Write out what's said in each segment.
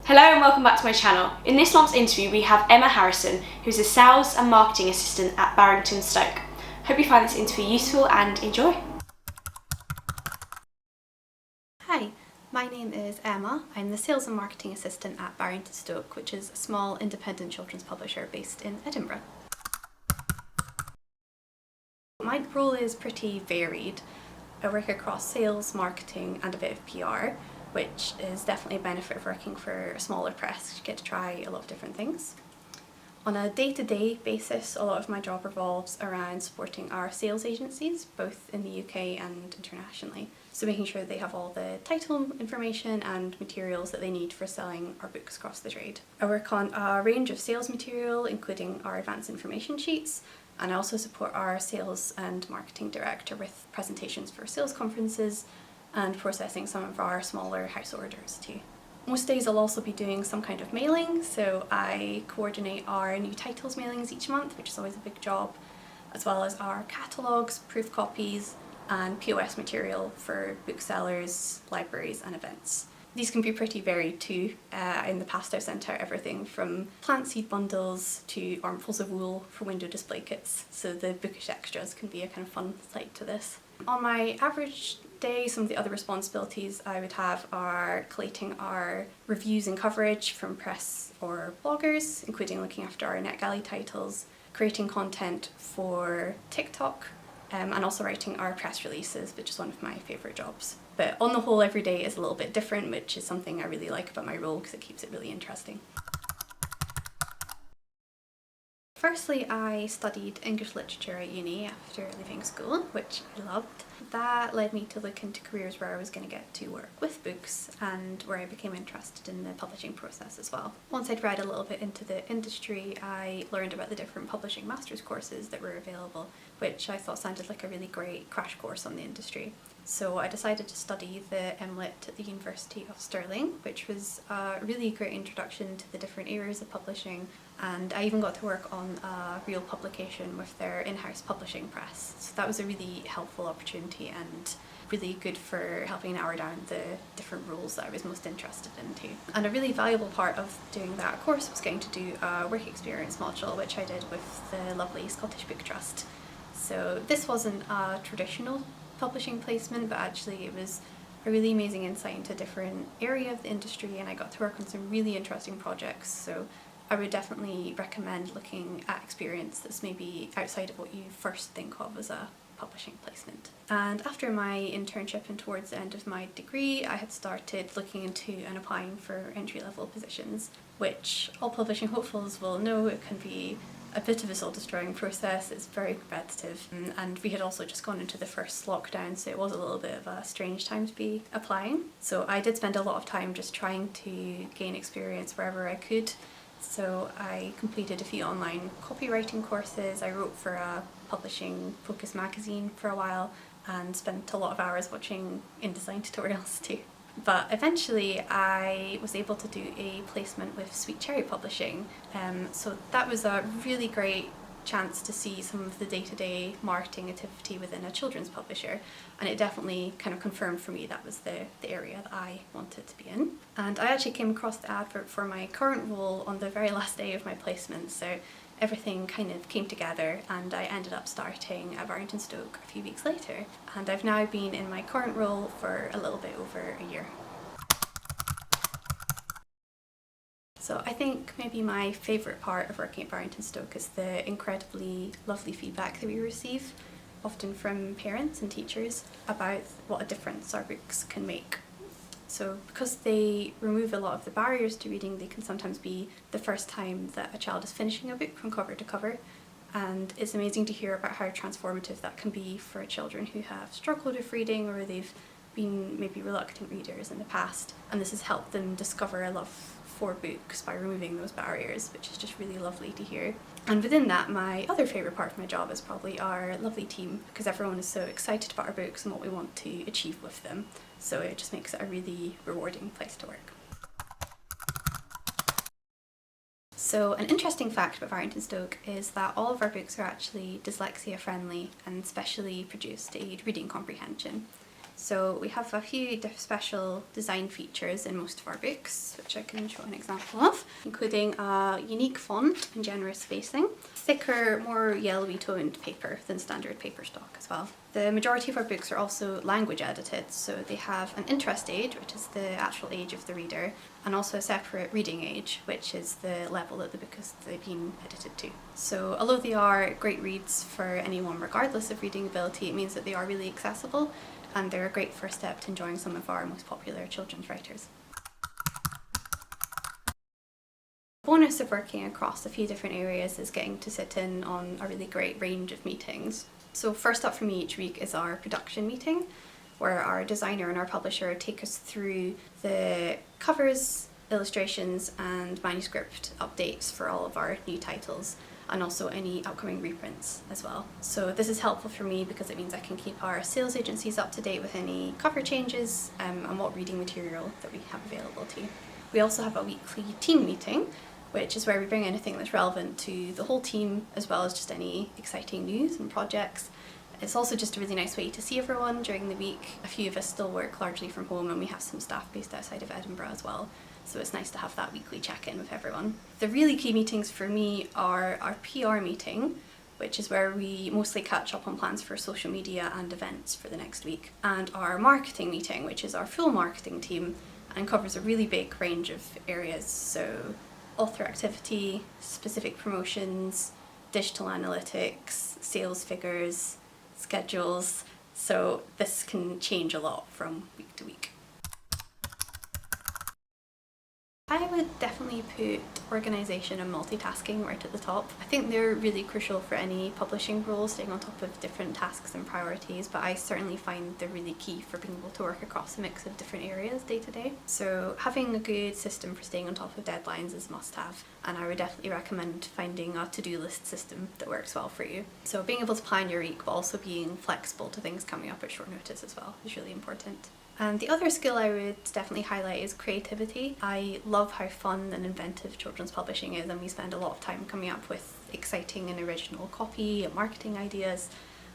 Hello and welcome back to my channel. In this month's interview we have Emma Harrison, who's a Sales and Marketing Assistant at Barrington, Stoke. Hope you find this interview useful and enjoy. Hi, my name is Emma. I'm the Sales and Marketing Assistant at Barrington, Stoke, which is a small independent children's publisher based in Edinburgh. My role is pretty varied. I work across sales, marketing and a bit of PR, which is definitely a benefit of working for a smaller press. You get to try a lot of different things. On a day-to-day basis, a lot of my job revolves around supporting our sales agencies, both in the UK and internationally. So making sure they have all the title information and materials that they need for selling our books across the trade. I work on a range of sales material, including our advance information sheets, and I also support our sales and marketing director with presentations for sales conferences and processing some of our smaller house orders too. Most days I'll also be doing some kind of mailing, so I coordinate our new titles mailings each month, which is always a big job, as well as our catalogues, proof copies and POS material for booksellers, libraries and events. These can be pretty varied too. In the past I've sent out everything from plant seed bundles to armfuls of wool for window display kits, so the bookish extras can be a kind of fun side to this. On my average day, some of the other responsibilities I would have are collating our reviews and coverage from press or bloggers, including looking after our NetGalley titles, creating content for TikTok, and also writing our press releases, which is one of my favourite jobs. But on the whole, every day is a little bit different, which is something I really like about my role because it keeps it really interesting. Firstly, I studied English literature at uni after leaving school, which I loved. That led me to look into careers where I was going to get to work with books and where I became interested in the publishing process as well. Once I'd read a little bit into the industry, I learned about the different publishing master's courses that were available, which I thought sounded like a really great crash course on the industry. So I decided to study the MLit at the University of Stirling, which was a really great introduction to the different areas of publishing, and I even got to work on a real publication with their in-house publishing press. So that was a really helpful opportunity and really good for helping narrow down the different roles that I was most interested in too. And a really valuable part of doing that course was getting to do a work experience module, which I did with the lovely Scottish Book Trust. So this wasn't a traditional publishing placement, but actually it was a really amazing insight into a different area of the industry, and I got to work on some really interesting projects. So I would definitely recommend looking at experience that's maybe outside of what you first think of as a publishing placement. And after my internship and towards the end of my degree, I had started looking into and applying for entry-level positions, which all publishing hopefuls will know it can be a bit of a soul-destroying process. It's very competitive, and we had also just gone into the first lockdown, so it was a little bit of a strange time to be applying. So I did spend a lot of time just trying to gain experience wherever I could. So I completed a few online copywriting courses, I wrote for a publishing focused magazine for a while, and spent a lot of hours watching InDesign tutorials too. But eventually I was able to do a placement with Sweet Cherry Publishing, so that was a really great chance to see some of the day-to-day marketing activity within a children's publisher, and it definitely kind of confirmed for me that was the area that I wanted to be in. And I actually came across the advert for my current role on the very last day of my placement, so everything kind of came together and I ended up starting at Barrington Stoke a few weeks later, and I've now been in my current role for a little bit over a year. So I think maybe my favourite part of working at Barrington Stoke is the incredibly lovely feedback that we receive, often from parents and teachers, about what a difference our books can make. So because they remove a lot of the barriers to reading, they can sometimes be the first time that a child is finishing a book from cover to cover, and it's amazing to hear about how transformative that can be for children who have struggled with reading or they've been maybe reluctant readers in the past, and this has helped them discover a love for books by removing those barriers, which is just really lovely to hear. And within that, my other favourite part of my job is probably our lovely team, because everyone is so excited about our books and what we want to achieve with them, so it just makes it a really rewarding place to work. So an interesting fact about Barrington Stoke is that all of our books are actually dyslexia-friendly and specially produced to aid reading comprehension. So we have a few special design features in most of our books, which I can show an example of, including a unique font and generous spacing, thicker, more yellowy toned paper than standard paper stock as well. The majority of our books are also language edited, so they have an interest age, which is the actual age of the reader, and also a separate reading age, which is the level that the book has been edited to. So although they are great reads for anyone regardless of reading ability, it means that they are really accessible, and they're a great first step to enjoying some of our most popular children's writers. The bonus of working across a few different areas is getting to sit in on a really great range of meetings. So first up for me each week is our production meeting, where our designer and our publisher take us through the covers, illustrations and manuscript updates for all of our new titles, and also any upcoming reprints as well. So this is helpful for me because it means I can keep our sales agencies up to date with any cover changes and what reading material that we have available to you. We also have a weekly team meeting, which is where we bring anything that's relevant to the whole team, as well as just any exciting news and projects. It's also just a really nice way to see everyone during the week. A few of us still work largely from home, and we have some staff based outside of Edinburgh as well, so it's nice to have that weekly check-in with everyone. The really key meetings for me are our PR meeting, which is where we mostly catch up on plans for social media and events for the next week, and our marketing meeting, which is our full marketing team and covers a really big range of areas, so author activity, specific promotions, digital analytics, sales figures, schedules, so this can change a lot from week to week. I would definitely put organisation and multitasking right at the top. I think they're really crucial for any publishing role, staying on top of different tasks and priorities, but I certainly find they're really key for being able to work across a mix of different areas day to day. So having a good system for staying on top of deadlines is a must-have, and I would definitely recommend finding a to-do list system that works well for you. So being able to plan your week but also being flexible to things coming up at short notice as well is really important. And the other skill I would definitely highlight is creativity. I love how fun and inventive children's publishing is, and we spend a lot of time coming up with exciting and original copy and marketing ideas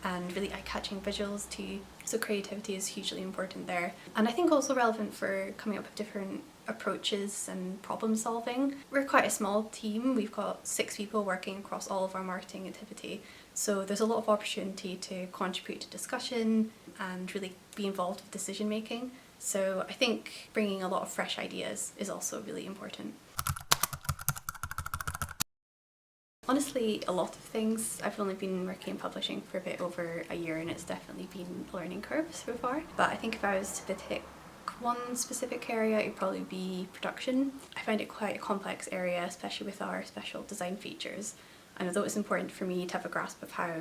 and really eye-catching visuals too. So creativity is hugely important there. And I think also relevant for coming up with different approaches and problem solving. We're quite a small team. We've got 6 people working across all of our marketing activity. So there's a lot of opportunity to contribute to discussion and really be involved with decision making. So I think bringing a lot of fresh ideas is also really important. Honestly, a lot of things. I've only been working in publishing for a bit over a year, and it's definitely been a learning curve so far. But I think if I was to pick one specific area, it would probably be production. I find it quite a complex area, especially with our special design features. And although it's important for me to have a grasp of how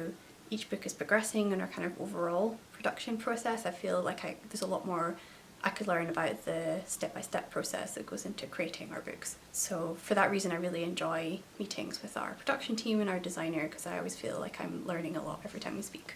each book is progressing and our kind of overall production process, I feel like there's a lot more I could learn about the step-by-step process that goes into creating our books. So for that reason I really enjoy meetings with our production team and our designer, because I always feel like I'm learning a lot every time we speak.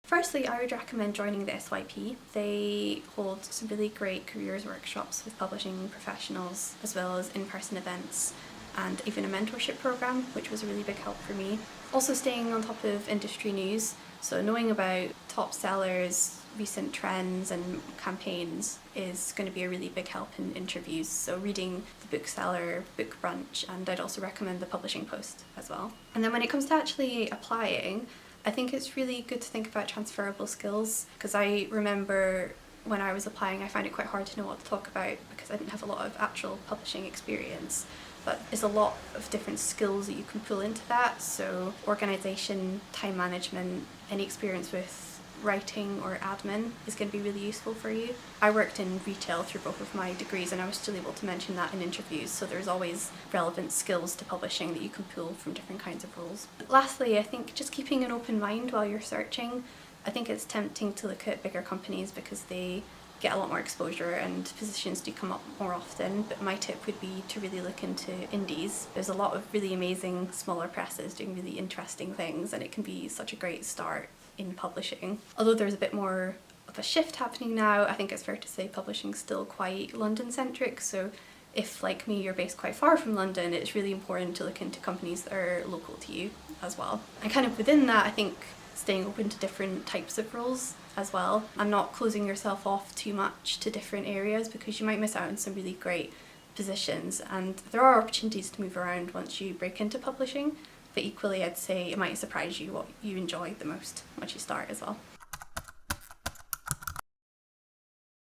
Firstly, I would recommend joining the SYP. They hold some really great careers workshops with publishing professionals, as well as in-person events and even a mentorship program, which was a really big help for me. Also staying on top of industry news, so knowing about top sellers, recent trends and campaigns is going to be a really big help in interviews. So reading the Bookseller, Book Brunch, and I'd also recommend the Publishing Post as well. And then when it comes to actually applying, I think it's really good to think about transferable skills, because I remember when I was applying I found it quite hard to know what to talk about because I didn't have a lot of actual publishing experience. But there's a lot of different skills that you can pull into that, so organisation, time management, any experience with writing or admin is going to be really useful for you. I worked in retail through both of my degrees and I was still able to mention that in interviews, so there's always relevant skills to publishing that you can pull from different kinds of roles. Lastly, I think just keeping an open mind while you're searching. I think it's tempting to look at bigger companies because they get a lot more exposure and positions do come up more often, but my tip would be to really look into indies. There's a lot of really amazing smaller presses doing really interesting things, and it can be such a great start in publishing. Although there's a bit more of a shift happening now, I think it's fair to say publishing's still quite London centric, so if, like me, you're based quite far from London, it's really important to look into companies that are local to you as well. And kind of within that, I think staying open to different types of roles as well, and not closing yourself off too much to different areas, because you might miss out on some really great positions, and there are opportunities to move around once you break into publishing, but equally I'd say it might surprise you what you enjoy the most once you start as well.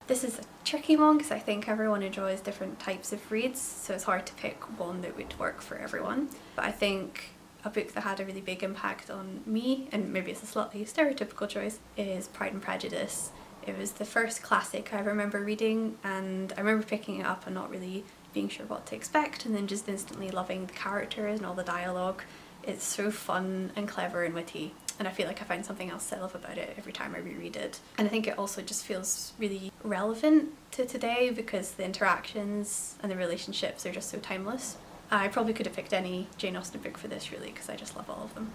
This is a tricky one because I think everyone enjoys different types of reads, so it's hard to pick one that would work for everyone. But I think a book that had a really big impact on me, and maybe it's a slightly stereotypical choice, is Pride and Prejudice. It was the first classic I remember reading, and I remember picking it up and not really being sure what to expect, and then just instantly loving the characters and all the dialogue. It's so fun and clever and witty, and I feel like I find something else to love about it every time I reread it. And I think it also just feels really relevant to today because the interactions and the relationships are just so timeless. I probably could have picked any Jane Austen book for this really, because I just love all of them.